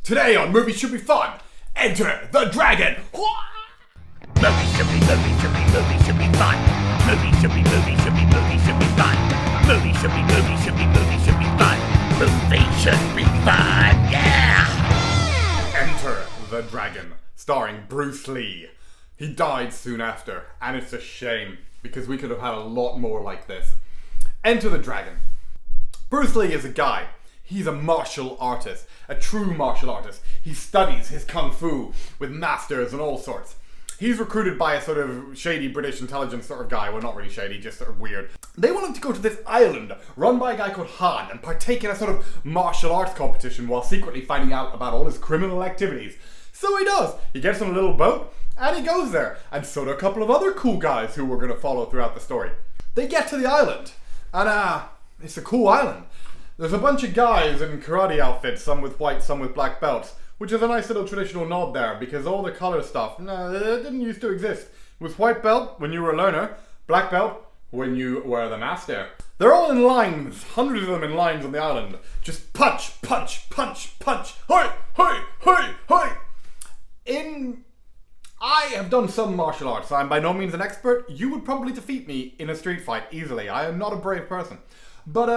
Today on Movie Should Be Fun, enter the dragon! Movie should be fun. Movie should be fun. Movie should be fun. Movie should be fun. Movie should be fun, yeah! Enter the Dragon, starring Bruce Lee. He died soon after, and it's a shame, because we could have had a lot more like this. Enter the Dragon. Bruce Lee is a guy. He's a martial artist, a true martial artist. He studies his kung fu with masters and all sorts. He's recruited by a sort of shady British intelligence sort of guy. Well, not really shady, just sort of weird. They want him to go to this island run by a guy called Han and partake in a sort of martial arts competition while secretly finding out about all his criminal activities. So he does. He gets on a little boat and he goes there. And so do a couple of other cool guys who we're going to follow throughout the story. They get to the island and it's a cool island. There's a bunch of guys in karate outfits, some with white, some with black belts, which is a nice little traditional nod there, because all the color stuff, it didn't used to exist. It was white belt when you were a learner, black belt when you were the master. They're all in lines, hundreds of them in lines on the island. Just punch, punch, punch, punch, hoi, hoi, hoi, hoi. I have done some martial arts. I'm by no means an expert. You would probably defeat me in a street fight easily. I am not a brave person. But,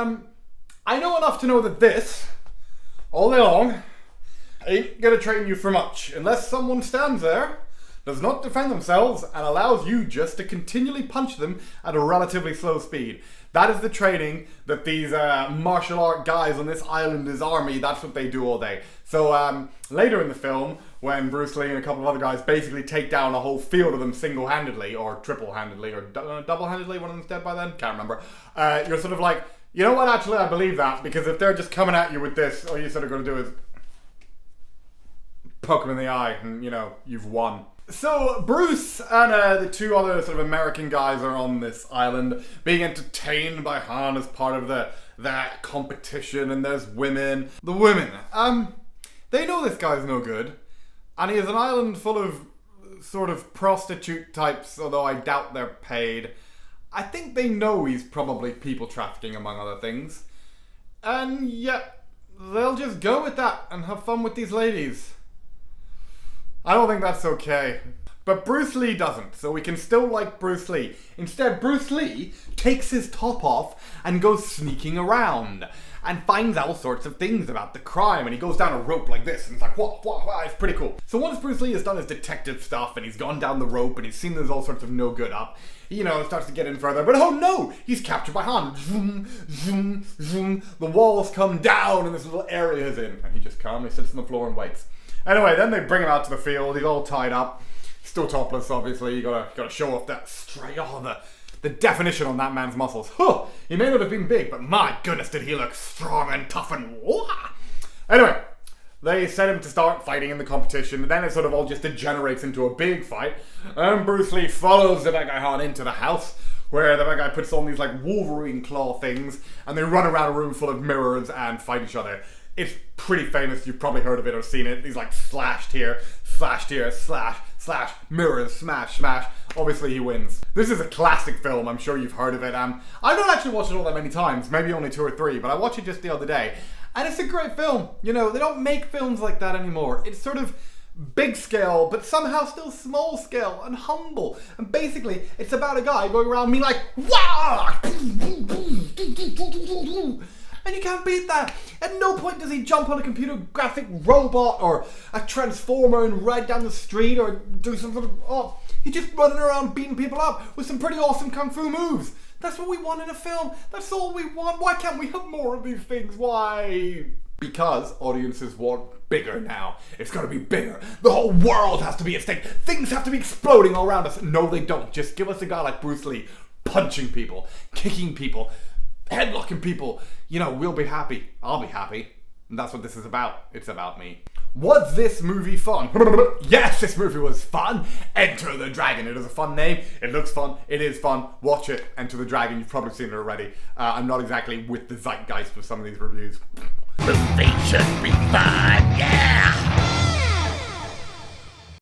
I know enough to know that this, all day long, ain't gonna train you for much, unless someone stands there, does not defend themselves, and allows you just to continually punch them at a relatively slow speed. That is the training that these martial art guys on this island, this army, that's what they do all day. So later in the film, when Bruce Lee and a couple of other guys basically take down a whole field of them single-handedly, or triple-handedly, or double-handedly, one of them's dead by then, can't remember, you're sort of like, you know what, actually I believe that, because if they're just coming at you with this, all you're sort of going to do is poke them in the eye and, you know, you've won. So Bruce and the two other sort of American guys are on this island being entertained by Han as part of that competition, and there's women. The women, they know this guy's no good, and he has an island full of sort of prostitute types, although I doubt they're paid. I think they know he's probably people trafficking, among other things. And yet, they'll just go with that and have fun with these ladies. I don't think that's okay. But Bruce Lee doesn't, so we can still like Bruce Lee. Instead, Bruce Lee takes his top off and goes sneaking around and finds all sorts of things about the crime, and he goes down a rope like this and it's like, whoa, it's pretty cool. So once Bruce Lee has done his detective stuff and he's gone down the rope and he's seen there's all sorts of no good up, you know, starts to get in further, but oh no, he's captured by Han. Zoom, zoom, zoom. The walls come down and this little area is in, and he just calmly sits on the floor and waits. Anyway, then they bring him out to the field. He's all tied up, still topless, obviously. You gotta show off that straight. Oh, the definition on that man's muscles. Huh, he may not have been big, but my goodness, did he look strong and tough and wah! Anyway, they set him to start fighting in the competition, and then it sort of all just degenerates into a big fight. And Bruce Lee follows the bad guy Han into the house, where the bad guy puts on these like Wolverine claw things, and they run around a room full of mirrors and fight each other. It's pretty famous, you've probably heard of it or seen it. He's like slashed here, slash, mirrors, smash, smash. Obviously he wins. This is a classic film, I'm sure you've heard of it. I don't actually watch it all that many times, maybe only 2 or 3, but I watched it just the other day. And it's a great film. You know, they don't make films like that anymore. It's sort of big scale, but somehow still small scale and humble. And basically, it's about a guy going around being like, wow! And you can't beat that. At no point does he jump on a computer graphic robot or a transformer and ride down the street or do some sort of, he's just running around beating people up with some pretty awesome kung fu moves. That's what we want in a film. That's all we want. Why can't we have more of these things? Why? Because audiences want bigger now. It's gotta be bigger. The whole world has to be at stake. Things have to be exploding all around us. No, they don't. Just give us a guy like Bruce Lee punching people, kicking people, headlocking people. You know, we'll be happy. I'll be happy. And that's what this is about. It's about me. Was this movie fun? Yes, this movie was fun. Enter the Dragon. It is a fun name. It looks fun. It is fun. Watch it. Enter the Dragon. You've probably seen it already. I'm not exactly with the zeitgeist of some of these reviews. Movie should be fun, yeah!